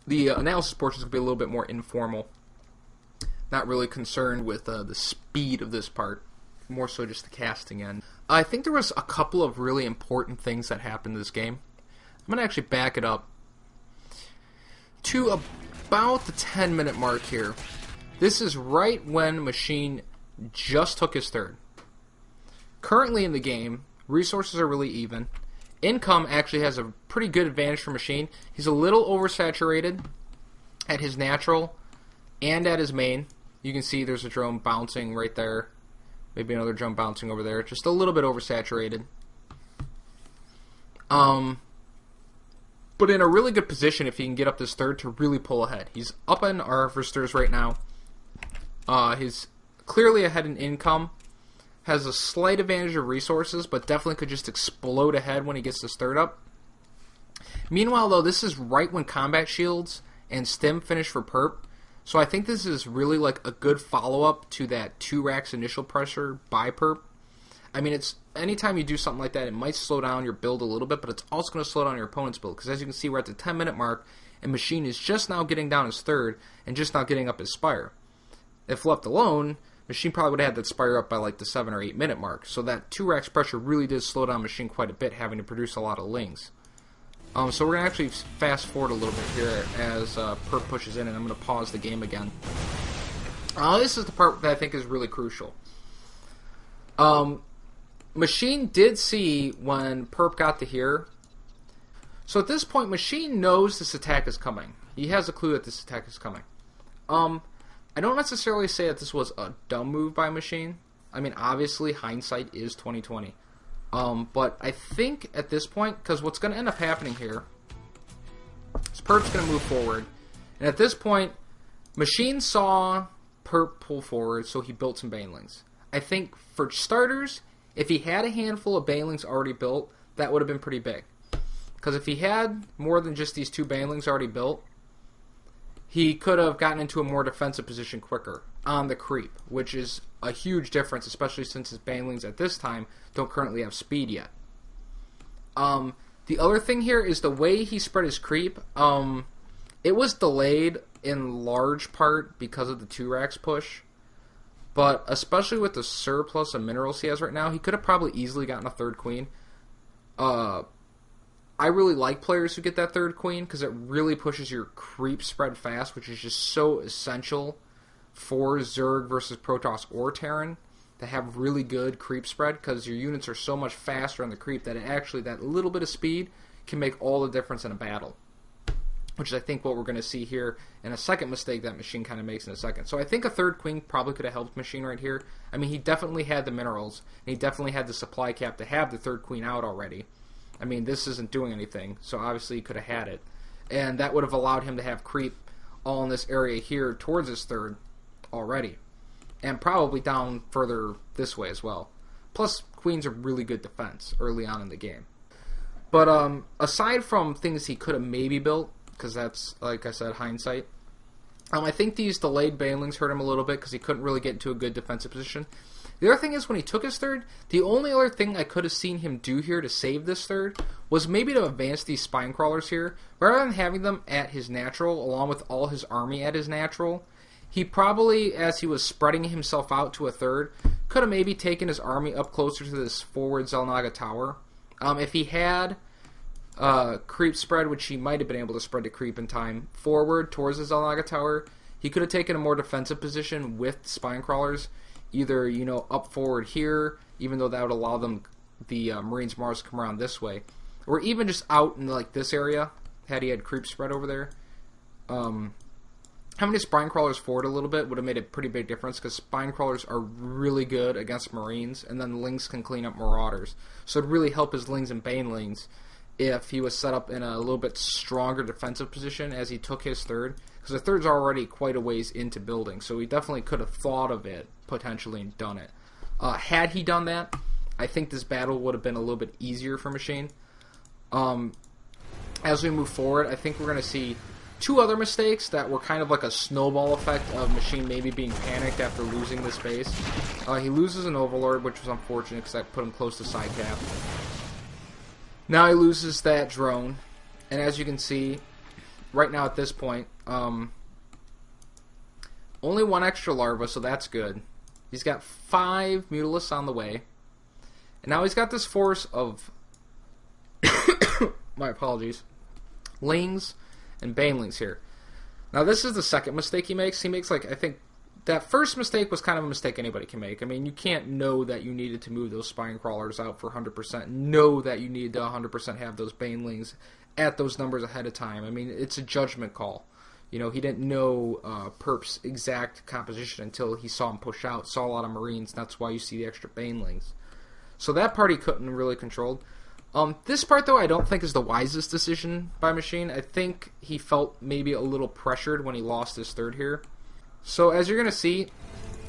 The analysis portion is going to be a little bit more informal. Not really concerned with the speed of this part. More so just the casting end. I think there was a couple of really important things that happened in this game. I'm going to actually back it up to about the 10-minute mark here. This is right when Machine just took his third. Currently in the game, resources are really even. Income actually has a pretty good advantage for Machine. He's a little oversaturated at his natural and at his main. You can see there's a drone bouncing right there. Maybe another drone bouncing over there. Just a little bit oversaturated. But in a really good position if he can get up this third to really pull ahead. He's up in harvesters right now. He's clearly ahead in income. Has a slight advantage of resources, but definitely could just explode ahead when he gets this third up. Meanwhile, though, this is right when combat shields and stim finish for perp. So I think this is really like a good follow-up to that 2 racks initial pressure by perp. I mean, it's anytime you do something like that, it might slow down your build a little bit, but it's also going to slow down your opponent's build. Because as you can see, we're at the 10-minute mark, and Machine is just now getting down his third and just now getting up his spire. If left alone, Machine probably would have had that spire up by like the 7 or 8 minute mark. So that 2 racks pressure really did slow down Machine quite a bit, having to produce a lot of lings. So we're going to actually fast forward a little bit here as perp pushes in, and I'm going to pause the game again. This is the part that I think is really crucial. Machine did see when perp got to here. So at this point, Machine knows this attack is coming. He has a clue that this attack is coming. I don't necessarily say that this was a dumb move by Machine. I mean, obviously, hindsight is 20/20. But I think at this point, because what's going to end up happening here is perp's going to move forward. And at this point, Machine saw perp pull forward, so he built some banelings. I think for starters, if he had a handful of banelings already built, that would have been pretty big. Because if he had more than just these 2 banelings already built, he could have gotten into a more defensive position quicker on the creep, which is a huge difference, especially since his banelings at this time don't currently have speed yet. The other thing here is the way he spread his creep. It was delayed in large part because of the 2 racks push, but especially with the surplus of minerals he has right now, he could have probably easily gotten a 3rd queen. I really like players who get that 3rd queen because it really pushes your creep spread fast, which is just so essential for Zerg versus Protoss or Terran to have really good creep spread, because your units are so much faster on the creep that that little bit of speed can make all the difference in a battle, which is I think what we're going to see here in a second mistake that Machine kind of makes in a second. So I think a 3rd queen probably could have helped Machine right here. I mean, he definitely had the minerals, and he definitely had the supply cap to have the 3rd queen out already. I mean, this isn't doing anything, so obviously he could have had it. And that would have allowed him to have creep all in this area here towards his 3rd already. And probably down further this way as well. Plus, queens are really good defense early on in the game. But aside from things he could have maybe built, because that's, like I said, hindsight, I think these delayed banelings hurt him a little bit because he couldn't really get into a good defensive position. The other thing is, when he took his 3rd, the only other thing I could have seen him do here to save this 3rd was maybe to advance these spine crawlers here. Rather than having them at his natural, along with all his army at his natural, he probably, as he was spreading himself out to a 3rd, could have maybe taken his army up closer to this forward Xel'Naga tower. If he had creep spread, which he might have been able to spread the creep in time forward towards the Xel'Naga tower, he could have taken a more defensive position with spine crawlers. Either, up forward here, even though that would allow them, the Marines Mars, to come around this way. Or even just out in, like, this area, had he had creep spread over there. Having his spine crawlers forward a little bit would have made a pretty big difference, because spine crawlers are really good against Marines, and then Lings can clean up Marauders. So it'd really help his Lings and Banelings if he was set up in a little bit stronger defensive position as he took his 3rd. Because the 3rd's already quite a ways into building, so he definitely could have thought of it, potentially, and done it. Had he done that, I think this battle would have been a little bit easier for Machine. As we move forward, I think we're going to see 2 other mistakes that were kind of like a snowball effect of Machine maybe being panicked after losing this base. He loses an Overlord, which was unfortunate because that put him close to side cap. Now he loses that drone, and as you can see, right now at this point. Only one extra larva, so that's good. He's got 5 Mutalisks on the way. And now he's got this force of, my apologies, Lings and Banelings here. Now this is the second mistake he makes. He makes, like, I think, that first mistake was kind of a mistake anybody can make. I mean, you can't know that you needed to move those Spine Crawlers out for 100%. Know that you needed to 100% have those Banelings at those numbers ahead of time. I mean, it's a judgment call. You know, he didn't know Perp's exact composition until he saw him push out, saw a lot of Marines, and that's why you see the extra Banelings. So that part he couldn't really control. This part, though, I don't think is the wisest decision by Machine. I think he felt maybe a little pressured when he lost his third here. So as you're going to see,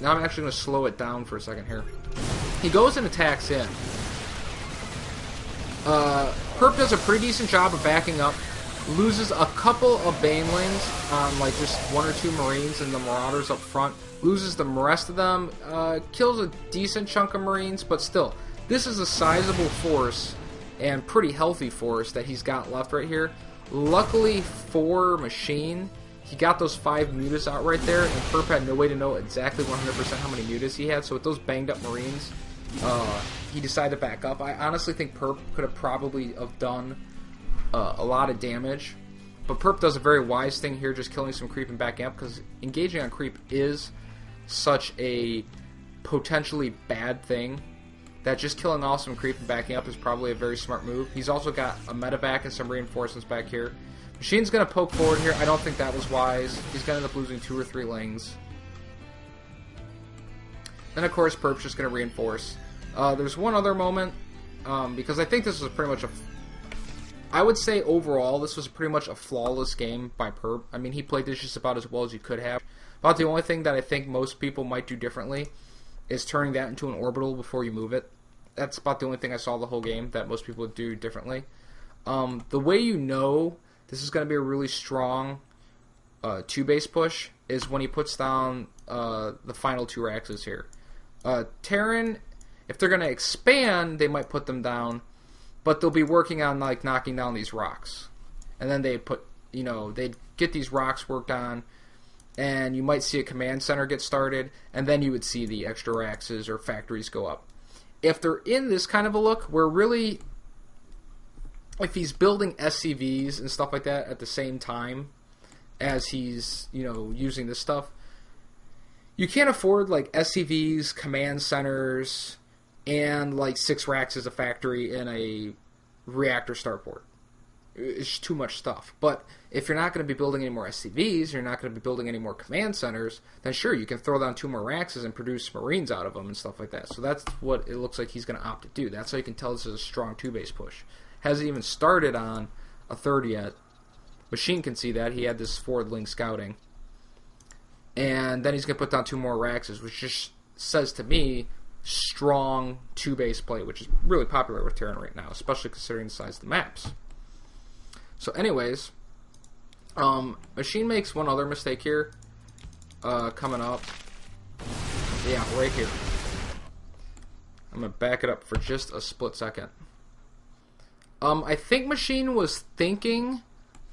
now I'm actually going to slow it down for a second here. He goes and attacks in. Perp does a pretty decent job of backing up. Loses a couple of Banelings on like just 1 or 2 Marines and the Marauders up front. Loses the rest of them. Kills a decent chunk of Marines, but still, this is a sizable force and pretty healthy force that he's got left right here. Luckily for Machine, he got those 5 mutas out right there, and Perp had no way to know exactly 100% how many mutas he had. So with those banged up Marines, he decided to back up. I honestly think Perp could have probably have done a lot of damage, but Perp does a very wise thing here, just killing some creep and backing up, because engaging on creep is such a potentially bad thing that just killing off some creep and backing up is probably a very smart move. He's also got a medevac and some reinforcements back here. Machine's going to poke forward here. I don't think that was wise. He's going to end up losing 2 or 3 Lings. Then, of course, Perp's just going to reinforce. There's one other moment, because I think this was pretty much I would say overall, this was pretty much a flawless game by Perp. I mean, he played this just about as well as you could have. About the only thing that I think most people might do differently is turning that into an orbital before you move it. That's about the only thing I saw the whole game that most people would do differently. The way you know this is going to be a really strong 2-base push is when he puts down the final 2 Raxes here. Terran, if they're going to expand, they might put them down, but they'll be working on like knocking down these rocks. And then they'd get these rocks worked on, and you might see a command center get started, and then you would see the extra Raxes or factories go up. If they're in this kind of a look, where really, if he's building SCVs and stuff like that at the same time as he's, using this stuff, you can't afford like SCVs, command centers, and like 6 Raxes a factory in a reactor starport. It's too much stuff. But if you're not going to be building any more SCVs, you're not going to be building any more command centers, then sure, you can throw down 2 more Raxes and produce Marines out of them and stuff like that. So that's what it looks like he's going to opt to do. That's how you can tell this is a strong 2-base push. Hasn't even started on a 3rd yet. Machine can see that. He had this forward link scouting. And then he's going to put down 2 more Raxes, which just says to me, strong 2-base play, which is really popular with Terran right now, especially considering the size of the maps. So anyways, Machine makes one other mistake here, coming up. Yeah, right here. I'm going to back it up for just a split second. I think Machine was thinking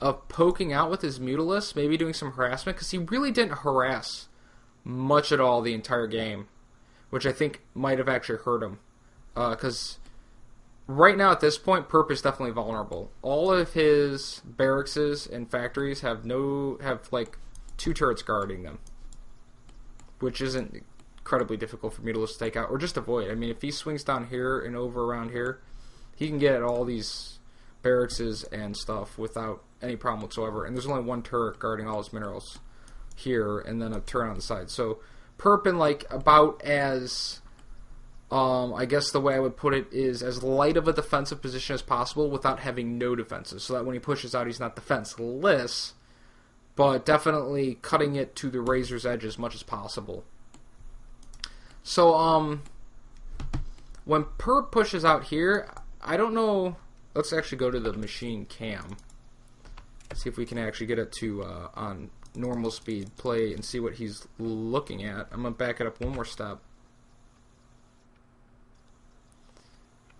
of poking out with his Mutalisks, maybe doing some harassment, because he really didn't harass much at all the entire game, which I think might have actually hurt him. Because right now at this point, Perp is definitely vulnerable. All of his barracks and factories have like 2 turrets guarding them, which isn't incredibly difficult for Mutalisks to take out or just avoid. I mean, if he swings down here and over around here, he can get at all these barracks and stuff without any problem whatsoever. And there's only 1 turret guarding all his minerals here, and then a turret on the side. So Perp in like about as, I guess the way I would put it is as light of a defensive position as possible without having no defenses, so that when he pushes out, he's not defenseless, but definitely cutting it to the razor's edge as much as possible. So when Perp pushes out here, I don't know. Let's actually go to the Machine cam. See if we can actually get it to on normal speed play and see what he's looking at. I'm going to back it up one more step.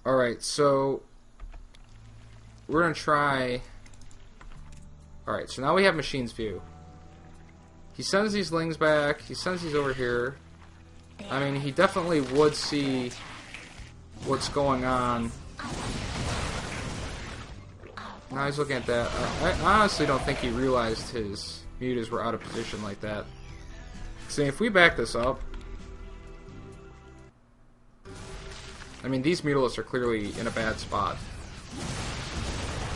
Alright, so we're going to try Alright, so now we have Machine's view. He sends these lings back. He sends these over here. I mean, he definitely would see what's going on. Now he's looking at that. I honestly don't think he realized his mutas were out of position like that. See, if we back this up, I mean, these mutalisks are clearly in a bad spot.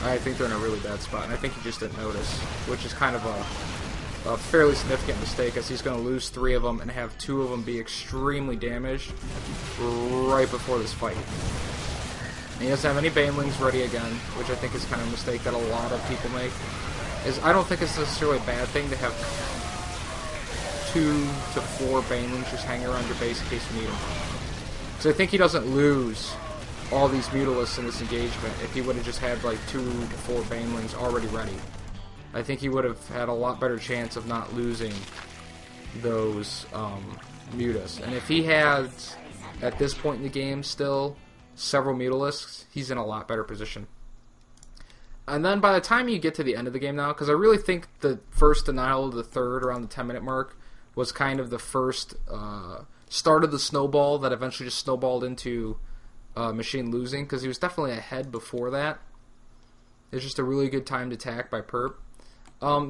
I think they're in a really bad spot, and I think he just didn't notice, which is kind of a fairly significant mistake, as he's going to lose 3 of them and have 2 of them be extremely damaged right before this fight. And he doesn't have any banelings ready again, which I think is kind of a mistake that a lot of people make. I don't think it's necessarily a bad thing to have 2 to 4 banelings just hanging around your base in case you need them. Because I think he doesn't lose all these mutalisks in this engagement if he would have just had like 2 to 4 banelings already ready. I think he would have had a lot better chance of not losing those mutas. And if he had, at this point in the game, still several mutalisks, he's in a lot better position. And then by the time you get to the end of the game now, because I really think the first denial of the third around the 10-minute mark was kind of the first start of the snowball that eventually just snowballed into Machine losing, because he was definitely ahead before that. It's just a really good timed attack by Perp.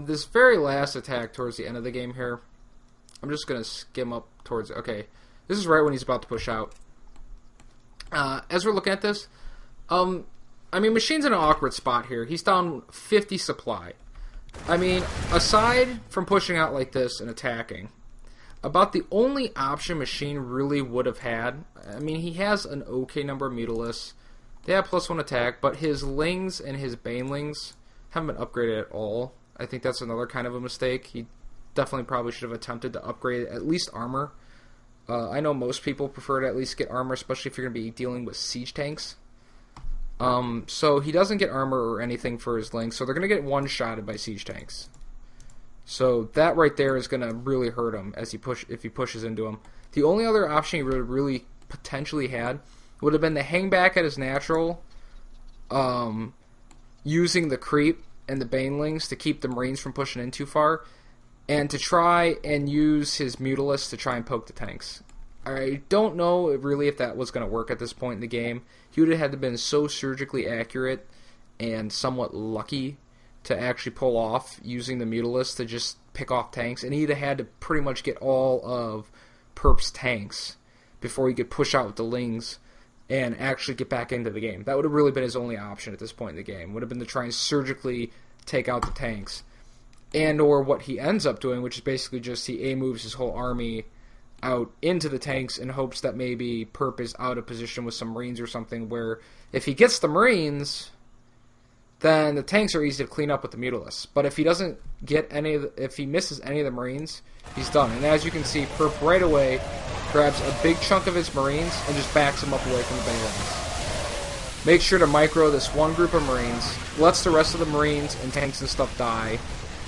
This very last attack towards the end of the game here, I'm just going to skim up towards... Okay, this is right when he's about to push out. As we're looking at this, I mean, Machine's in an awkward spot here. He's down 50 supply. I mean, aside from pushing out like this and attacking, about the only option Machine really would have had, I mean, he has an okay number of mutalisks. They have +1 attack, but his lings and his banelings haven't been upgraded at all. I think that's another kind of a mistake. He definitely probably should have attempted to upgrade at least armor. I know most people prefer to at least get armor, especially if you're going to be dealing with siege tanks. So he doesn't get armor or anything for his lings, so they're going to get one-shotted by siege tanks. So that right there is going to really hurt him as if he pushes into him. The only other option he really potentially had would have been to hang back at his natural, using the creep and the banelings to keep the Marines from pushing in too far, and to try and use his mutalisks to try and poke the tanks. I don't know really if that was going to work at this point in the game. He would have had to have been so surgically accurate and somewhat lucky to actually pull off using the mutalisks to just pick off tanks, and he'd have had to pretty much get all of Perp's tanks before he could push out with the lings and actually get back into the game. That would have really been his only option at this point in the game. Would have been to try and surgically take out the tanks. And or what he ends up doing, which is basically just he moves his whole army out into the tanks in hopes that maybe Perp is out of position with some Marines or something, where if he gets the Marines, then the tanks are easy to clean up with the mutalisks. But if he doesn't get if he misses any of the Marines, he's done. And as you can see, Perp right away grabs a big chunk of his Marines and just backs them up away from the banelings. Makes sure to micro this one group of Marines, lets the rest of the Marines and tanks and stuff die,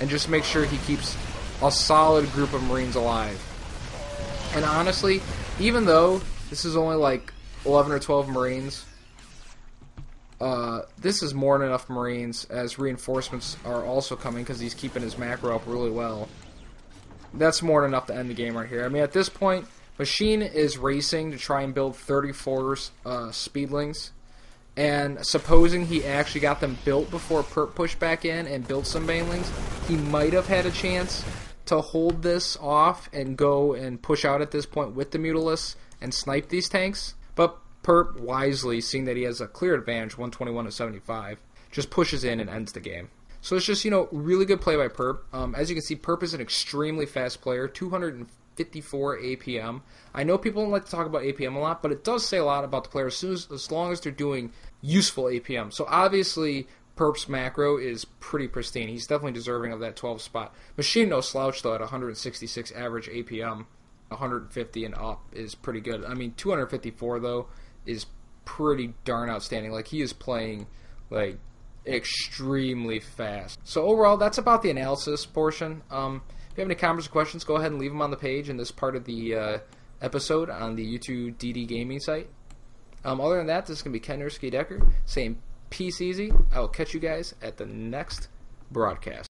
and just make sure he keeps a solid group of Marines alive. And honestly, even though this is only like 11 or 12 Marines, this is more than enough Marines, as reinforcements are also coming because he's keeping his macro up really well. That's more than enough to end the game right here. I mean, at this point, Machine is racing to try and build 34 speedlings. And supposing he actually got them built before Perp pushed back in and built some banelings, he might have had a chance to hold this off and go and push out at this point with the mutalisks and snipe these tanks. But Perp, wisely, seeing that he has a clear advantage, 121 to 75, just pushes in and ends the game. So it's just, really good play by Perp. As you can see, Perp is an extremely fast player, 254 APM. I know people don't like to talk about APM a lot, but it does say a lot about the player as long as they're doing useful APM. So obviously, Perp's macro is pretty pristine. He's definitely deserving of that 12 spot. Machine no slouch, though, at 166 average APM. 150 and up is pretty good. I mean, 254, though, is pretty darn outstanding. Like, he is playing, like, extremely fast. So overall, that's about the analysis portion. If you have any comments or questions, go ahead and leave them on the page in this part of the episode on the YouTube DD Gaming site. Other than that, this is going to be Ken Nursky Decker saying peace easy. I will catch you guys at the next broadcast.